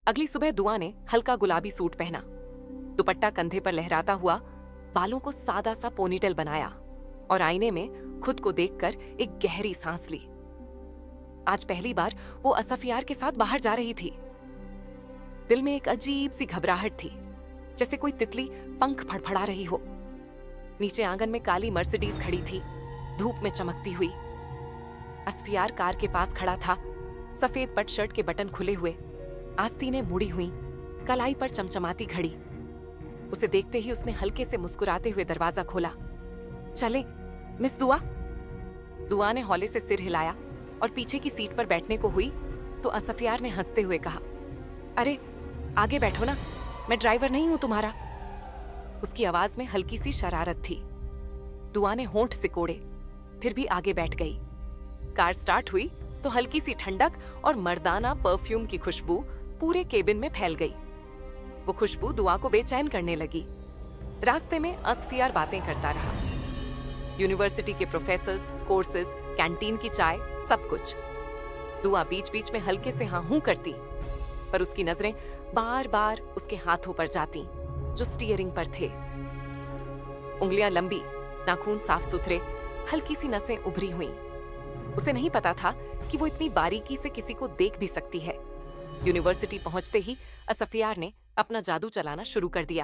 अगली सुबह दुआ ने हल्का गुलाबी सूट पहना, दुपट्टा कंधे पर लहराता हुआ, बालों को सादा सा पोनीटेल बनाया और आईने में खुद को देखकर एक गहरी सांस ली। आज पहली बार वो असफियार के साथ बाहर जा रही थी। दिल में एक अजीब सी घबराहट थी, जैसे कोई तितली पंख फड़फड़ा रही हो। नीचे आंगन में काली मर्सिडीज खड़ी थी, धूप में चमकती हुई। असफियार कार के पास खड़ा था, सफेद पट शर्ट के बटन खुले हुए, आस्तीनें मुड़ी हुई, कलाई पर चमचमाती घड़ी। उसे देखते ही उसने हल्के से मुस्कुराते हुए दरवाजा खोला। चलें, मिस दुआ। दुआ ने हौले से सिर हिलाया और पीछे की सीट पर बैठने को हुई तो असफियार ने हंसते हुए कहा, अरे आगे बैठो ना, मैं ड्राइवर नहीं हूं तुम्हारा। उसकी आवाज में हल्की सी शरारत थी। दुआ ने होंठ सिकोड़े, फिर भी आगे बैठ गई। कार स्टार्ट हुई तो हल्की सी ठंडक और मर्दाना परफ्यूम की खुशबू पूरे केबिन में फैल गई। वो खुशबू दुआ को बेचैन करने लगी। रास्ते में असफियार बातें करता रहा, यूनिवर्सिटी के प्रोफेसर्स, कोर्सेज, कैंटीन की चाय, सब कुछ। दुआ बीच बीच में हल्के से हाँ हूं करती, पर उसकी नजरें बार बार उसके हाथों पर जाती जो स्टीयरिंग पर थे। उंगलियां लंबी, नाखून साफ सुथरे, हल्की सी नसें उभरी हुई। उसे नहीं पता था कि वो इतनी बारीकी से किसी को देख भी सकती है। यूनिवर्सिटी पहुंचते ही असफियार ने अपना जादू चलाना शुरू कर दिया।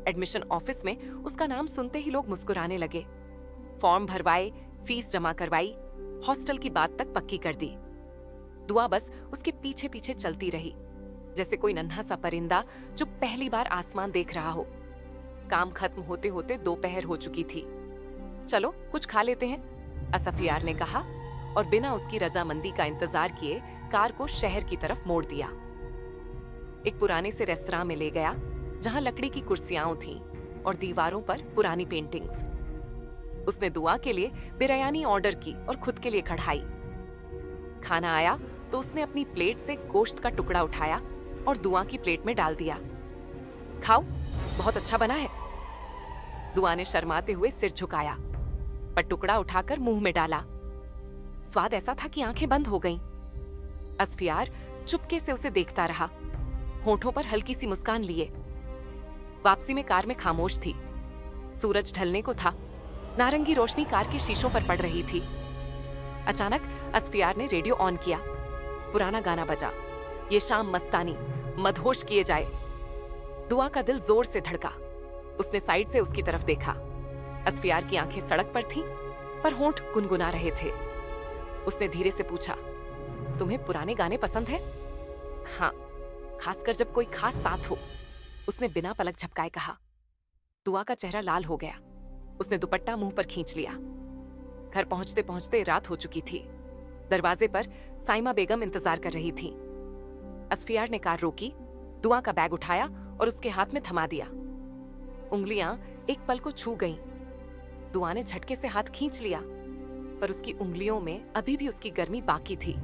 एडमिशन ऑफिस में उसका नाम सुनते ही लोग मुस्कुराने लगे। फॉर्म भरवाए, फीस जमा करवाई, हॉस्टल की बात तक पक्की कर दी। दुआ बस उसके पीछे पीछे चलती रही, जैसे कोई नन्हा सा परिंदा जो पहली बार आसमान देख रहा हो। काम खत्म होते होते दोपहर हो चुकी थी। चलो कुछ खा लेते हैं, असफियार ने कहा और बिना उसकी रजामंदी का इंतजार किए कार को शहर की तरफ मोड़ दिया। एक पुराने से रेस्तरां में ले गया, जहां लकड़ी की कुर्सियां थीं और दीवारों पर पुरानी पेंटिंग्स। उसने दुआ के लिए बिरयानी ऑर्डर की और खुद के लिए कढ़ाई। खाना आया तो उसने अपनी प्लेट से गोश्त का टुकड़ा उठाया और दुआ की प्लेट में डाल दिया। खाओ, बहुत अच्छा बना है। दुआ ने शर्माते हुए सिर झुकाया, पर टुकड़ा उठाकर मुंह में डाला। स्वाद ऐसा था कि आंखें बंद हो गईं। असफियार चुपके से उसे देखता रहा, होठों पर हल्की सी मुस्कान लिए। वापसी में कार में खामोश थी। सूरज ढलने को था, नारंगी रोशनी कार के शीशों पर पड़ रही थी। अचानक असफियार ने रेडियो ऑन किया। पुराना गाना बजा, ये शाम मस्तानी, मदहोश किए जाए। दुआ का दिल जोर से धड़का। उसने साइड से उसकी तरफ देखा। असफियार की आंखें सड़क पर थीं, पर होंठ गुनगुना रहे थे। उसने धीरे से पूछा, तुम्हें पुराने गाने पसंद है? हाँ, खासकर जब कोई खास साथ हो, उसने बिना पलक झपकाए कहा। दुआ का चेहरा लाल हो गया। उसने दुपट्टा मुंह पर खींच लिया। घर पहुंचते पहुंचते रात हो चुकी थी। दरवाजे पर साइमा बेगम इंतजार कर रही थी। असफियार ने कार रोकी, दुआ का बैग उठाया और उसके हाथ में थमा दिया। उंगलियां एक पल को छू गईं। दुआ ने झटके से हाथ खींच लिया, पर उसकी उंगलियों में अभी भी उसकी गर्मी बाकी थी।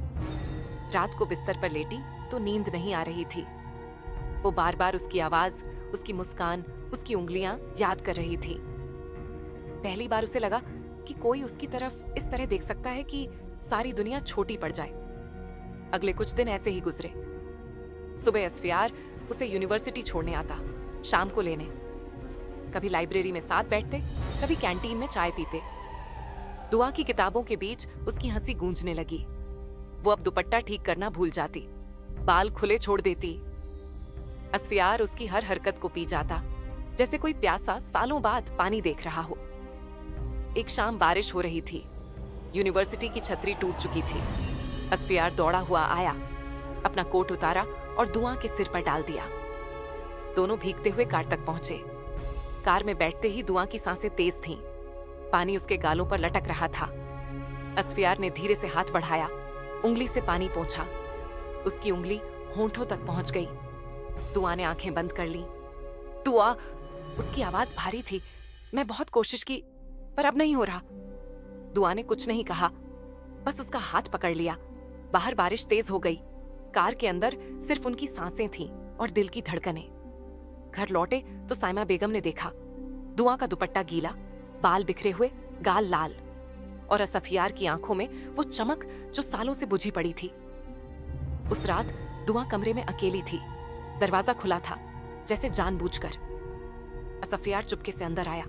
रात को बिस्तर पर लेटी तो नींद नहीं आ रही थी। वो बार बार उसकी आवाज, उसकी मुस्कान, उसकी उंगलियां याद कर रही थी। पहली बार उसे लगा कि कोई उसकी तरफ इस तरह देख सकता है कि सारी दुनिया छोटी पड़ जाए। अगले कुछ दिन ऐसे ही गुजरे। सुबह असफियार उसे यूनिवर्सिटी छोड़ने आता, शाम को लेने। कभी लाइब्रेरी में साथ बैठते, कभी कैंटीन में चाय पीते। दुआ की किताबों के बीच उसकी हंसी गूंजने लगी। वो अब दुपट्टा ठीक करना भूल जाती, बाल खुले छोड़ देती। असफियार उसकी हर हरकत को पी जाता, जैसे कोई प्यासा सालों बाद पानी देख रहा हो। एक शाम बारिश हो रही थी। यूनिवर्सिटी की छतरी टूट चुकी थी। असफियार दौड़ा हुआ आया, अपना कोट उतारा और दुआ के सिर पर डाल दिया। दोनों भीगते हुए कार तक पहुंचे। कार में बैठते ही दुआ की सांसें तेज थीं। पानी उसके गालों पर लटक रहा था। असफियार ने धीरे से हाथ बढ़ाया, उंगली से पानी पोंछा। उसकी उंगली होंठों तक पहुंच गई। दुआ ने आंखें बंद कर ली। दुआ, उसकी आवाज भारी थी। मैं बहुत कोशिश की, पर अब नहीं हो रहा। दुआ ने कुछ नहीं कहा, बस उसका हाथ पकड़ लिया। बाहर बारिश तेज हो गई। कार के अंदर सिर्फ उनकी सांसें थीं और दिल की धड़कनें। घर लौटे तो साइमा बेगम ने देखा, दुआ का दुपट्टा गीला, बाल बिखरे हुए, गाल लाल, और असफियार की आंखों में वो चमक जो सालों से बुझी पड़ी थी। उस रात दुआ कमरे में अकेली थी। दरवाजा खुला था, जैसे जानबूझकर। असफियार चुपके से अंदर आया।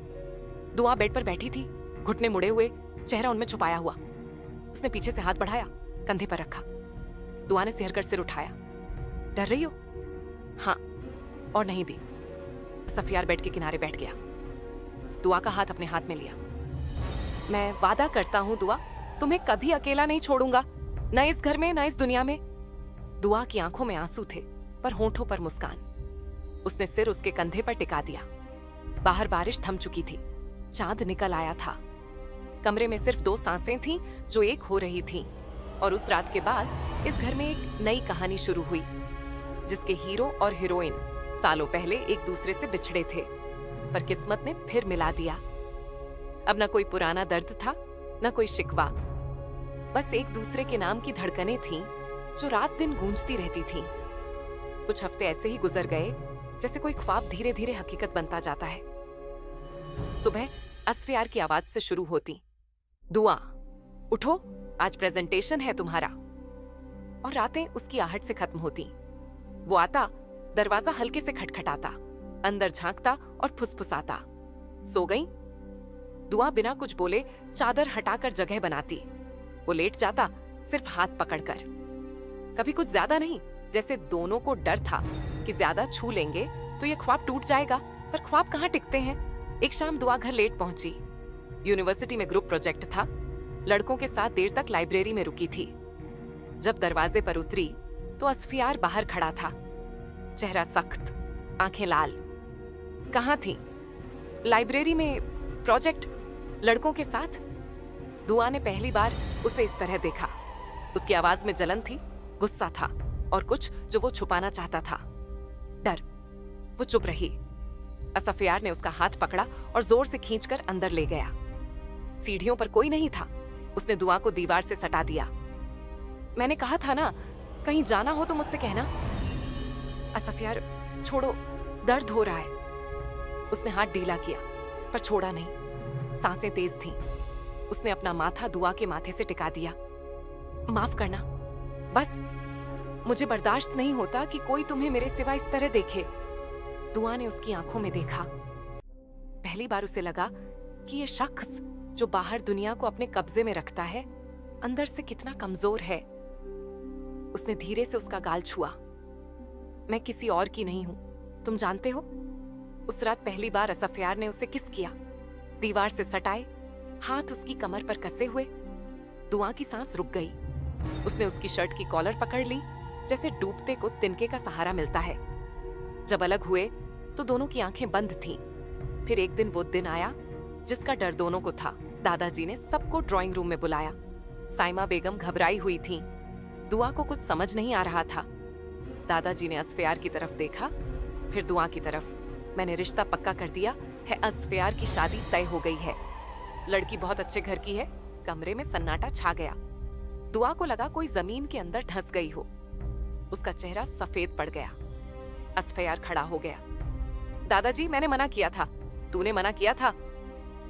दुआ बेड पर बैठी थी, घुटने मुड़े हुए, चेहरा उनमें छुपाया हुआ। उसने पीछे से हाथ बढ़ाया, कंधे पर रखा। दुआ ने सिहरकर सिर उठाया। डर रही हो? हाँ और नहीं भी। असफियार बेड के किनारे बैठ गया। दुआ का हाथ अपने हाथ में लिया। मैं वादा करता हूं दुआ, तुम्हें कभी अकेला नहीं छोड़ूंगा, न इस घर में न इस दुनिया में। दुआ की आंखों में आंसू थे, पर होंठों पर मुस्कान। उसने सिर उसके कंधे पर टिका दिया। बाहर बारिश थम चुकी थी, चांद निकल आया था। कमरे में सिर्फ 2 सांसें थीं जो एक हो रही थीं। और उस रात के बाद इस घर में एक नई कहानी शुरू हुई, जिसके हीरो और हीरोइन सालों पहले एक दूसरे से बिछड़े थे, पर किस्मत ने फिर मिला दिया। अब न कोई पुराना दर्द था, न कोई शिकवा, बस एक दूसरे के नाम की धड़कनें थीं जो रात दिन गूंजती रहती थीं। कुछ हफ्ते ऐसे ही गुजर गए, जैसे कोई ख्वाब धीरे धीरे हकीकत बनता जाता है। सुबह असफियार की आवाज से शुरू होती, दुआ उठो, आज प्रेजेंटेशन है तुम्हारा। और रातें उसकी आहट से खत्म होती। वो आता, दरवाजा हल्के से खटखटाता, अंदर झांकता और फुसफुसाता। सो गई? दुआ बिना कुछ बोले चादर हटाकर जगह बनाती। वो लेट जाता, सिर्फ हाथ पकड़कर। कभी कुछ ज्यादा नहीं, जैसे दोनों को डर था कि ज्यादा छू लेंगे तो ये ख्वाब टूट जाएगा, पर ख्वाब कहाँ टिकते हैं। एक शाम दुआ घर लेट पहुंची। यूनिवर्सिटी में ग्रुप प्रोजेक्ट था। लड़कों के साथ देर तक लाइब्रेरी में रुकी थी। जब दरवाजे पर उतरी तो असफियार बाहर खड़ा था, चेहरा सख्त, आंखें लाल। कहाँ थी? लाइब्रेरी में प्रोजेक्ट, लड़कों के साथ। दुआ ने पहली बार उसे इस तरह देखा। उसकी आवाज में जलन थी, गुस्सा था और कुछ जो वो छुपाना चाहता था, डर। वो चुप रही। असफियार ने उसका हाथ पकड़ा और जोर से खींचकर अंदर ले गया। सीढ़ियों पर कोई नहीं था। उसने दुआ को दीवार से सटा दिया। मैंने कहा था ना, कहीं जाना हो तो मुझसे कहना। असफियार, छोड़ो, दर्द हो रहा है। उसने हाथ ढीला किया, पर छोड़ा नहीं। सांसें तेज थीं। उसने अपना माथा दुआ के माथे से टिका दिया। माफ करना, बस मुझे बर्दाश्त नहीं होता कि कोई तुम्हें मेरे सिवा इस तरह देखे। दुआ ने उसकी आंखों में देखा। पहली बार उसे लगा कि ये शख्स जो बाहर दुनिया को अपने कब्जे में रखता है, अंदर से कितना कमजोर है। उसने धीरे से उसका गाल छुआ। मैं किसी और की नहीं हूं, तुम जानते हो। उस रात पहली बार असफियार ने उसे किस किया, दीवार से सटाए, हाथ उसकी कमर पर कसे हुए। दुआ की सांस रुक गई। उसने उसकी शर्ट की कॉलर पकड़ ली, जैसे डूबते को तिनके का सहारा मिलता है। जब अलग हुए तो दोनों की आंखें बंद थीं। फिर एक दिन वो दिन आया जिसका डर दोनों को था। दादाजी ने सबको ड्राइंग रूम में बुलाया। साइमा बेगम घबराई हुई थीं। दुआ को कुछ समझ नहीं आ रहा था। दादाजी ने असफियार की तरफ देखा, फिर दुआ की तरफ। मैंने रिश्ता पक्का कर दिया है, असफियार की शादी तय हो गई है। लड़की बहुत अच्छे घर की है। कमरे में सन्नाटा छा गया। दुआ को लगा कोई जमीन के अंदर धंस गई हो। उसका चेहरा सफेद पड़ गया। असफियार खड़ा हो गया। दादाजी, मैंने मना किया था, तूने मना किया था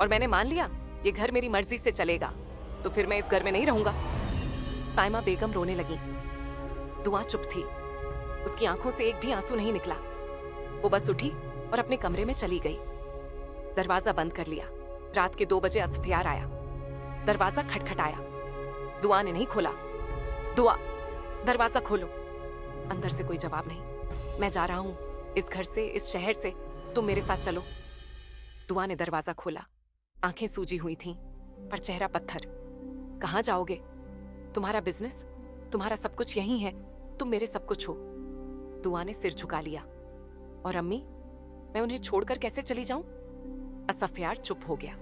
और मैंने मान लिया। ये घर मेरी मर्जी से चलेगा, तो फिर मैं इस घर में नहीं रहूंगा। साइमा बेगम रोने लगी। दुआ चुप थी। उसकी आंखों से एक भी आंसू नहीं निकला। वो बस उठी और अपने कमरे में चली गई। दरवाजा बंद कर लिया। रात के 2 बजे असफियार आया। दरवाजा खटखटाया। दुआ ने नहीं खोला। दुआ, दरवाजा खोलो। अंदर से कोई जवाब नहीं। मैं जा रहा हूं, इस घर से, इस शहर से, तुम मेरे साथ चलो। दुआ ने दरवाजा खोला। आंखें सूजी हुई थीं, पर चेहरा पत्थर। कहाँ जाओगे? तुम्हारा बिजनेस, तुम्हारा सब कुछ यहीं है, तुम मेरे सब कुछ हो। दुआ ने सिर झुका लिया। और अम्मी, मैं उन्हें छोड़कर कैसे चली जाऊं? असफियार चुप हो गया।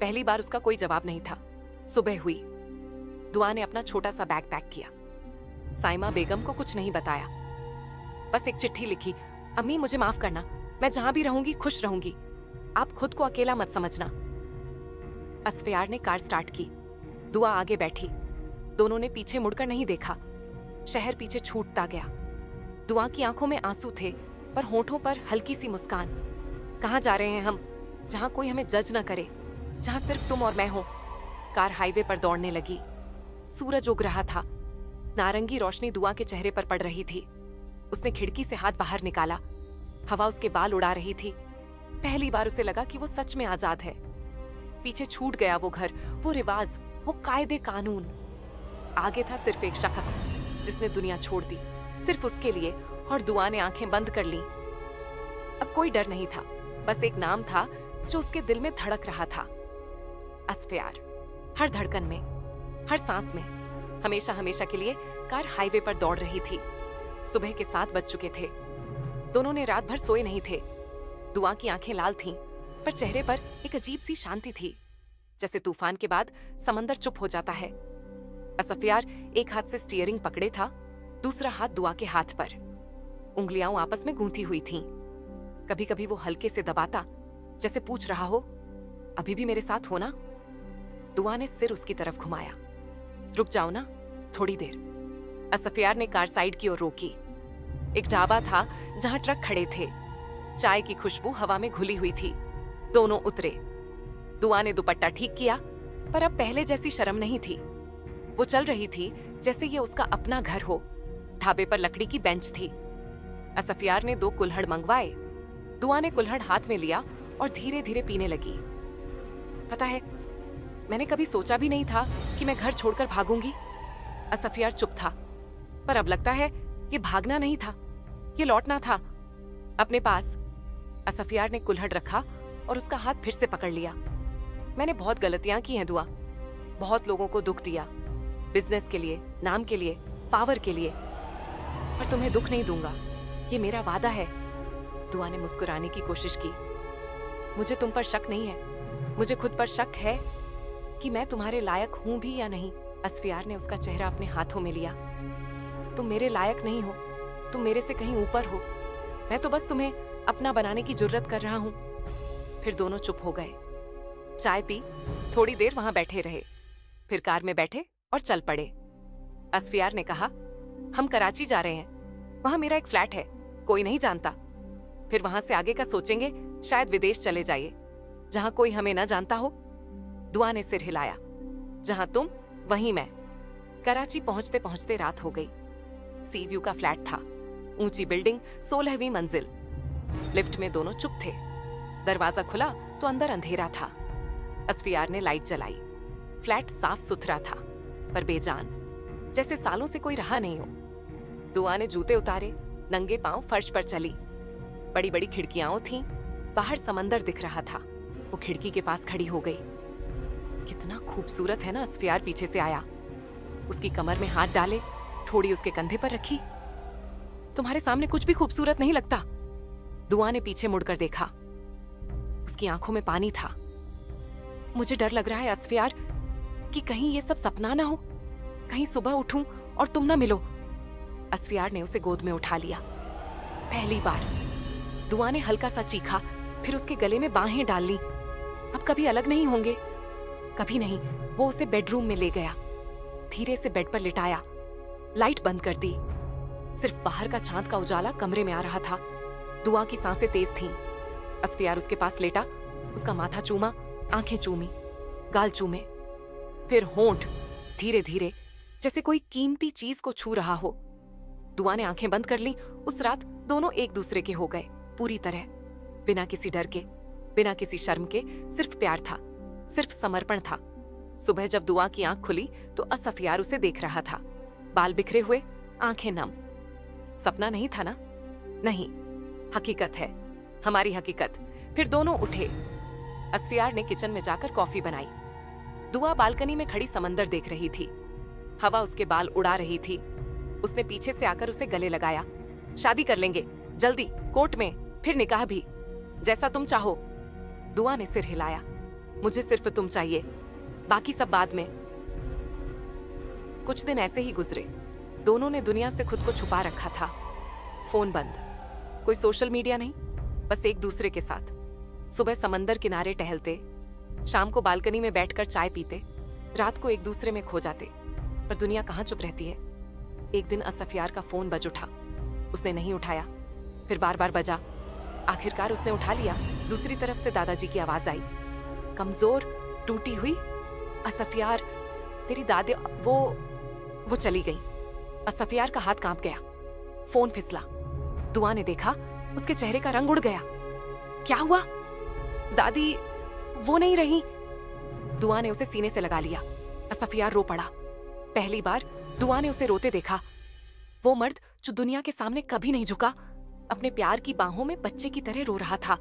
पहली बार उसका कोई जवाब नहीं था। सुबह हुई। दुआ ने अपना छोटा सा बैग पैक किया। साइमा बेगम को कुछ नहीं बताया, बस एक चिट्ठी लिखी। अम्मी, मुझे माफ करना, मैं जहां भी रहूंगी खुश रहूंगी। आप खुद को अकेला मत समझना। असफियार ने कार स्टार्ट की। दुआ आगे बैठी। दोनों ने पीछे मुड़कर नहीं देखा। शहर पीछे छूटता गया। दुआ की आंखों में आंसू थे, पर होठों पर हल्की सी मुस्कान। कहाँ जा रहे हैं हम? जहां कोई हमें जज न करे, जहां सिर्फ तुम और मैं हो। कार हाईवे पर दौड़ने लगी। सूरज उग रहा था। नारंगी रोशनी दुआ के चेहरे पर पड़ रही थी। उसने खिड़की से हाथ बाहर निकाला। हवा उसके बाल उड़ा रही थी। पहली बार उसे लगा कि वो सच में आजाद है। पीछे छूट गया वो घर, वो रिवाज, वो कायदे कानून। आगे था सिर्फ एक शख्स जिसने दुनिया छोड़ दी, सिर्फ उसके लिए, और दुआ ने आंखें बंद कर ली। अब कोई डर नहीं था, बस एक नाम था जो उसके दिल में धड़क रहा था, असफयार। हर धड़कन में, हर सांस में। हमेशा हमेशा के लिए कार हाईवे पर दौड़ रही थी। सुबह के 7 बज चुके थे। दोनों ने रात भर सोए नहीं थे। दुआ की आंखें लाल थीं, पर चेहरे पर एक अजीब सी शांति थी, जैसे तूफान के बाद समंदर चुप हो जाता है। असफयार एक हाथ से स्टीयरिंग पकड़े था, दूसरा हाथ दुआ के हाथ पर। उंगलियां आपस में गूंथी हुई थीं। कभी कभी वो हल्के से दबाता, जैसे पूछ रहा हो, अभी भी मेरे साथ हो ना? दुआ ने सिर उसकी तरफ घुमाया। रुक जाओ ना, थोड़ी देर। असफयार ने कार साइड की ओर रोकी। एक ढाबा था जहां ट्रक खड़े थे। चाय की खुशबू हवा में घुली हुई थी। दोनों उतरे। दुआ ने दुपट्टा ठीक किया, पर अब पहले जैसी शर्म नहीं थी। वो चल रही थी जैसे ये उसका अपना घर हो। ढाबे पर लकड़ी की बेंच थी। असफयार ने 2 कुल्हड़ मंगवाए। दुआ ने कुल्हड़ हाथ में लिया और धीरे धीरे पीने लगी। पता है, मैंने कभी सोचा भी नहीं था कि मैं घर छोड़कर भागूंगी। असफयार चुप था, पर अब लगता है ये भागना नहीं था, ये लौटना था अपने पास। असफयार ने कुल्हड़ रखा और उसका हाथ फिर से पकड़ लिया। मैंने बहुत गलतियां की हैं दुआ, बहुत लोगों को दुख दिया, बिजनेस के लिए, नाम के लिए, पावर के लिए, पर तुम्हें दुख नहीं दूंगा, ये मेरा वादा है। दुआ ने मुस्कुराने की कोशिश की। मुझे तुम पर शक नहीं है, मुझे खुद पर शक है कि मैं तुम्हारे लायक हूं भी या नहीं। असफयार ने उसका चेहरा अपने हाथों में लिया। तुम मेरे लायक नहीं हो, तुम मेरे से कहीं ऊपर हो। मैं तो बस तुम्हें अपना बनाने की जुर्रत कर रहा हूं। फिर दोनों चुप हो गए। चाय पी, थोड़ी देर वहां बैठे रहे, फिर कार में बैठे और चल पड़े। असफयार ने कहा, हम कराची जा रहे हैं, वहां मेरा एक फ्लैट है, कोई नहीं जानता। फिर वहां से आगे का सोचेंगे, शायद विदेश चले जाइए, जहां कोई हमें ना जानता हो। दुआ ने सिर हिलाया। जहां तुम, वहीं मैं। कराची पहुंचते पहुंचते रात हो गई। सी व्यू का फ्लैट था, ऊंची बिल्डिंग, 16वीं मंजिल। लिफ्ट में दोनों चुप थे। दरवाजा खुला तो अंदर अंधेरा था। असफयार ने लाइट जलाई। फ्लैट साफ सुथरा था, पर बेजान, जैसे सालों से कोई रहा नहीं हो। दुआ ने जूते उतारे, नंगे पांव फर्श पर चली। बड़ी बड़ी खिड़कियां थीं, बाहर समंदर दिख रहा था। वो खिड़की के पास खड़ी हो गई। कितना खूबसूरत है ना। असफयार पीछे से आया, उसकी कमर में हाथ डाले, ठोड़ी उसके कंधे पर रखी। तुम्हारे सामने कुछ भी खूबसूरत नहीं लगता। दुआ ने पीछे मुड़कर देखा। उसकी आंखों में पानी था। मुझे डर लग रहा है असफयार, कि कहीं ये सब सपना ना हो, कहीं सुबह उठूं और तुम ना मिलो। असफयार ने उसे गोद में उठा लिया। पहली बार। दुआ ने हल्का सा चीखा, फिर उसके गले में बाहें डाल ली। अब कभी अलग नहीं होंगे, कभी नहीं। वो उसे बेडरूम में ले गया, धीरे से बेड पर लिटाया, लाइट बंद कर दी। सिर्फ बाहर का चांद का उजाला कमरे में आ रहा था। दुआ की सांसें तेज थीं। असफयार उसके पास लेटा, उसका माथा चूमा, आंखें चूमी, गाल चूमे, फिर होंठ, धीरे धीरे, जैसे कोई कीमती चीज को छू रहा हो। दुआ ने आंखें बंद कर ली। उस रात दोनों एक दूसरे के हो गए, पूरी तरह, बिना किसी डर के, बिना किसी शर्म के। सिर्फ प्यार था, सिर्फ समर्पण था। सुबह जब दुआ की आंख खुली तो असफयार उसे देख रहा था, बाल बिखरे हुए, आंखें नम। सपना नहीं था ना? नहीं, हकीकत है, हमारी हकीकत। फिर दोनों उठे। असफयार ने किचन में जाकर कॉफी बनाई। दुआ बालकनी में खड़ी समंदर देख रही थी। हवा उसके बाल उड़ा रही थी। उसने पीछे से आकर उसे गले लगाया। शादी कर लेंगे, जल्दी, कोर्ट में, फिर निकाह भी, जैसा तुम चाहो। दुआ ने सिर हिलाया। मुझे सिर्फ तुम चाहिए, बाकी सब बाद में। कुछ दिन ऐसे ही गुजरे। दोनों ने दुनिया से खुद को छुपा रखा था। फोन बंद, कोई सोशल मीडिया नहीं, बस एक दूसरे के साथ। सुबह समंदर किनारे टहलते, शाम को बालकनी में बैठकर चाय पीते, रात को एक दूसरे में खो जाते। पर दुनिया कहाँ चुप रहती है। एक दिन असफयार का फोन बज उठा। उसने नहीं उठाया, फिर बार बार बजा। आखिरकार उसने उठा लिया। दूसरी तरफ से दादाजी की आवाज आई, कमजोर, टूटी हुई, असफयार, तेरी दादी वो चली गई। असफियार का हाथ कांप गया। फोन फिसला। दुआ ने देखा, उसके चेहरे का रंग उड़ गया। क्या हुआ? दादी वो नहीं रही। दुआ ने उसे सीने से लगा लिया। असफियार रो पड़ा। पहली बार दुआ ने उसे रोते देखा। वो मर्द जो दुनिया के सामने कभी नहीं झुका, अपने प्यार की बाहों में बच्चे की तरह रो रहा था।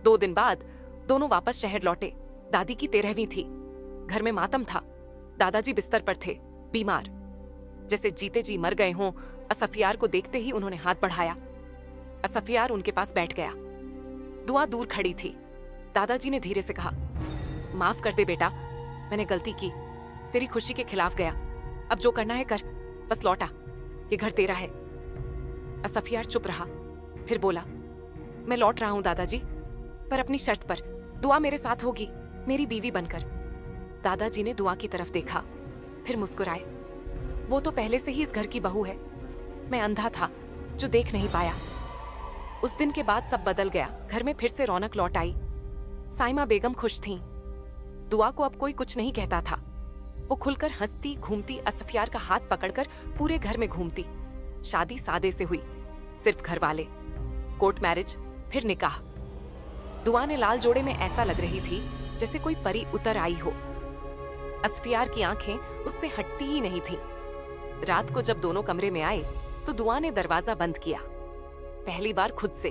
2 दिन बाद दोनों वापस शहर लौटे। दादी की 13वीं थी। घर में मातम था। दादाजी बिस्तर पर थे, बीमार, जैसे जीते जी मर गए हों। असफियार को देखते ही उन्होंने हाथ बढ़ाया। असफियार उनके पास बैठ गया। दुआ दूर खड़ी थी। दादाजी ने धीरे से कहा, माफ कर दे बेटा, मैंने गलती की, तेरी खुशी के खिलाफ गया। अब जो करना है कर, बस लौटा, ये घर तेरा है। असफियार चुप रहा, फिर बोला, मैं लौट रहा हूं दादाजी, पर अपनी शर्त पर। दुआ मेरे साथ होगी, मेरी बीवी बनकर। दादाजी ने दुआ की तरफ देखा, फिर मुस्कुराए। वो तो पहले से ही इस घर की बहू है। मैं अंधा था जो देख नहीं पाया। उस दिन के बाद सब बदल गया। घर में फिर से रौनक लौट आई। साइमा बेगम खुश थीं। दुआ को अब कोई कुछ नहीं कहता था। वो खुलकर हंसती, घूमती, असफियार का हाथ पकड़कर पूरे घर में घूमती। शादी सादे से हुई, सिर्फ घर वाले। कोर्ट मैरिज, फिर निकाह। दुआ ने लाल जोड़े में ऐसा लग रही थी जैसे कोई परी उतर आई हो। असफियार की आंखें उससे हटती ही नहीं थीं। रात को जब दोनों कमरे में आए तो दुआ ने दरवाजा बंद किया, पहली बार खुद से।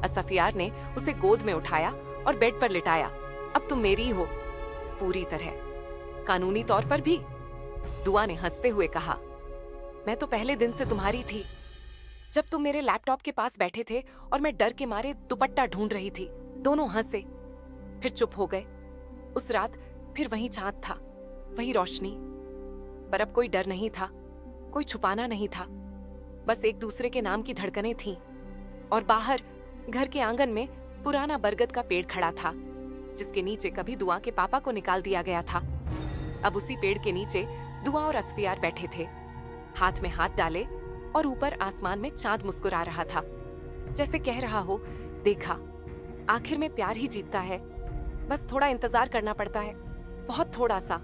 असफियार ने उसे गोद में उठाया और बेड पर लिटाया। अब तुम मेरी हो, पूरी तरह, कानूनी तौर पर भी। दुआ ने हंसते हुए कहा, मैं तो पहले दिन से तुम्हारी थी। जब तुम मेरे लैपटॉप के पास बैठे थे और मैं डर के मारे दुपट्टा ढूंढ रही थी। दोनों हंसे, फिर चुप हो गए। उस रात फिर वही चांद था, वही रोशनी, पर अब कोई डर नहीं था, कोई छुपाना नहीं था। बस एक दूसरे के नाम की धड़कनें थीं। और बाहर घर के आंगन में पुराना बरगद का पेड़ खड़ा था, जिसके नीचे कभी दुआ के पापा को निकाल दिया गया था। अब उसी पेड़ के नीचे दुआ और असफियार बैठे थे, हाथ में हाथ डाले, और ऊपर आसमान में चांद मुस्कुरा रहा था, जैसे कह रहा हो, देखा, आखिर में प्यार ही जीतता है। बस थोड़ा इंतजार करना पड़ता है, बहुत थोड़ा सा।